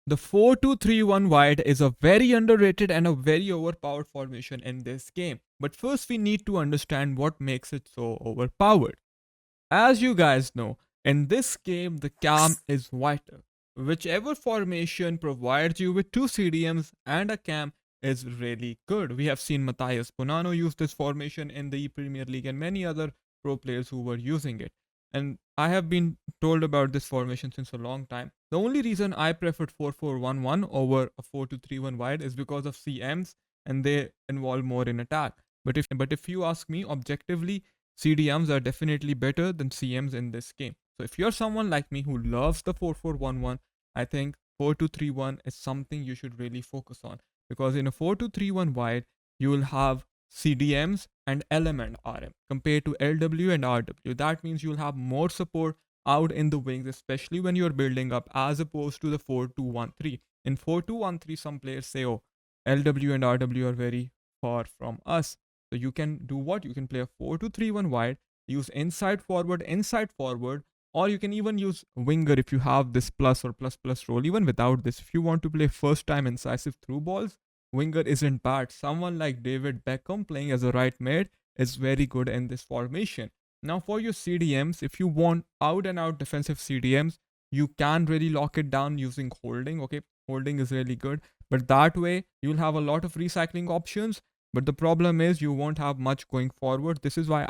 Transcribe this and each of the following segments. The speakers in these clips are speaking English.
The 4-2-3-1 wide is a very underrated and a very overpowered formation in this game. But first, we need to understand what makes it so overpowered. As you guys know, in this game, the cam is vital. Whichever formation provides you with two CDMs and a cam is really good. We have seen Matthias Bonanno use this formation in the Premier League and many other pro players who were using it. And I have been told about this formation since a long time. The only reason I preferred 4-4-1-1 over a 4-2-3-1 wide is because of CMs and they involve more in attack. But if you ask me objectively, CDMs are definitely better than CMs in this game. So if you're someone like me who loves the 4-4-1-1, I think 4-2-3-1 is something you should really focus on because in a 4-2-3-1 wide, you will have CDMs and LM and RM compared to LW and RW. That means you'll have more support out in the wings, especially when you're building up, as opposed to the 4-2-1-3. In 4-2-1-3, some players say, oh, LW and RW are very far from us. So you can do what? You can play a 4-2-3-1 wide, use inside forward, or you can even use winger if you have this plus or plus plus role. Even without this, if you want to play first time incisive through balls, winger isn't bad. Someone like David Beckham playing as a right mid is very good in this formation. Now, for your CDMs, if you want out and out defensive CDMs, you can really lock it down using holding. Okay, holding is really good, but that way you'll have a lot of recycling options. But the problem is you won't have much going forward. This is why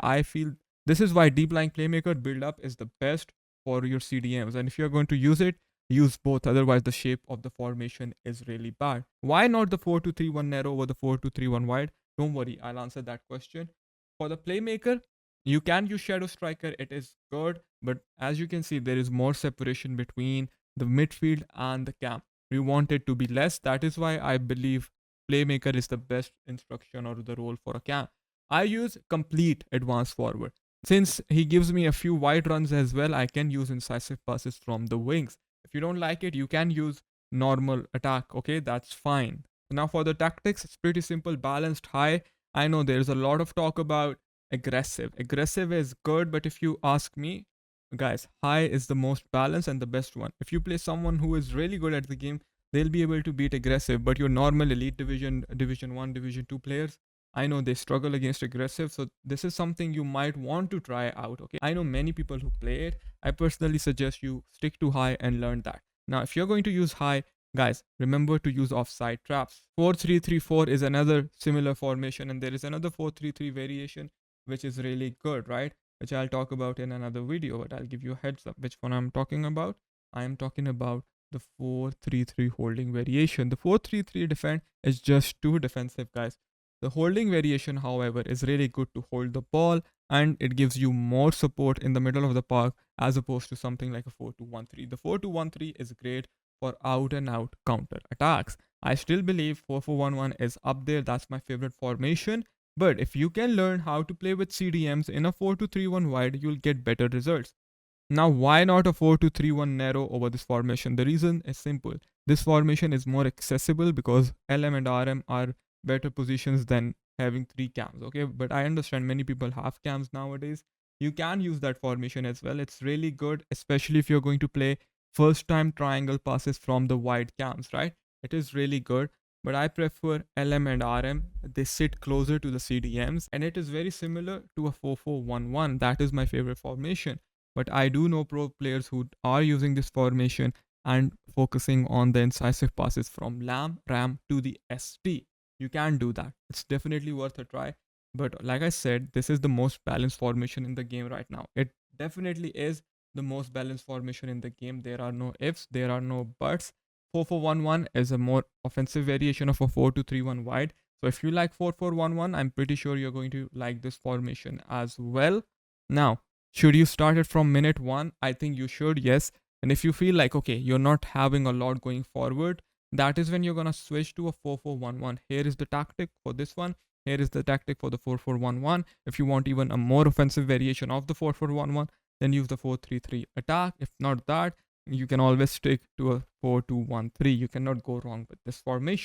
deep lying playmaker build up is the best for your CDMs. And if you're going to use it, use both. Otherwise, the shape of the formation is really bad. Why not the 4-2-3-1 narrow over the 4-2-3-1 wide? Don't worry, I'll answer that question. For the playmaker, you can use Shadow Striker. It is good, but as you can see, there is more separation between the midfield and the camp. We want it to be less. That is why I believe playmaker is the best instruction or the role for a cam. I use complete advanced forward. Since he gives me a few wide runs as well, I can use incisive passes from the wings. If you don't like it, you can use normal attack. Okay, that's fine. Now for the tactics, it's pretty simple. Balanced high. I know there's a lot of talk about aggressive. Aggressive is good, but if you ask me, guys, high is the most balanced and the best one. If you play someone who is really good at the game, they'll be able to beat aggressive. But your normal elite division 1, division 2 players, I know they struggle against aggressive. So this is something you might want to try out. Okay, I know many people who play it. I personally suggest you stick to high and learn that. Now if you're going to use high, guys, remember to use offside traps. 4-3-3-4 is another similar formation, and there is another 4-3-3 variation which is really good, right? Which I'll talk about in another video, but I'll give you a heads up which one I'm talking about. I am talking about the 4-3-3 holding variation. The 4-3-3 defend is just too defensive, guys. The holding variation, however, is really good to hold the ball and it gives you more support in the middle of the park as opposed to something like a 4-2-1-3. The 4-2-1-3 is great for out and out counter attacks. I still believe 4-4-1-1 is up there. That's my favorite formation. But if you can learn how to play with CDMs in a 4-2-3-1 wide, you'll get better results. Now, why not a 4-2-3-1 narrow over this formation? The reason is simple. This formation is more accessible because LM and RM are better positions than having three cams. Okay, but I understand many people have cams nowadays. You can use that formation as well. It's really good, especially if you're going to play first time triangle passes from the wide cams, right? It is really good. But I prefer LM and RM. They sit closer to the CDMs and it is very similar to a 4-4-1-1. That is my favorite formation. But I do know pro players who are using this formation and focusing on the incisive passes from RAM to the ST. You can do that. It's definitely worth a try. But like I said, this is the most balanced formation in the game right now. It definitely is the most balanced formation in the game. There are no ifs, there are no buts. 4-4-1-1 is a more offensive variation of a 4-2-3-1 wide. So if you like 4-4-1-1, I'm pretty sure you're going to like this formation as well. Now, should you start it from minute one? I think you should, yes. And if you feel like, okay, you're not having a lot going forward, that is when you're going to switch to a 4-4-1-1. Here is the tactic for this one. Here is the tactic for the 4-4-1-1. If you want even a more offensive variation of the 4-4-1-1, then use the 4-3-3 attack. If not that, you can always stick to a 4-2-1-3. You cannot go wrong with this formation.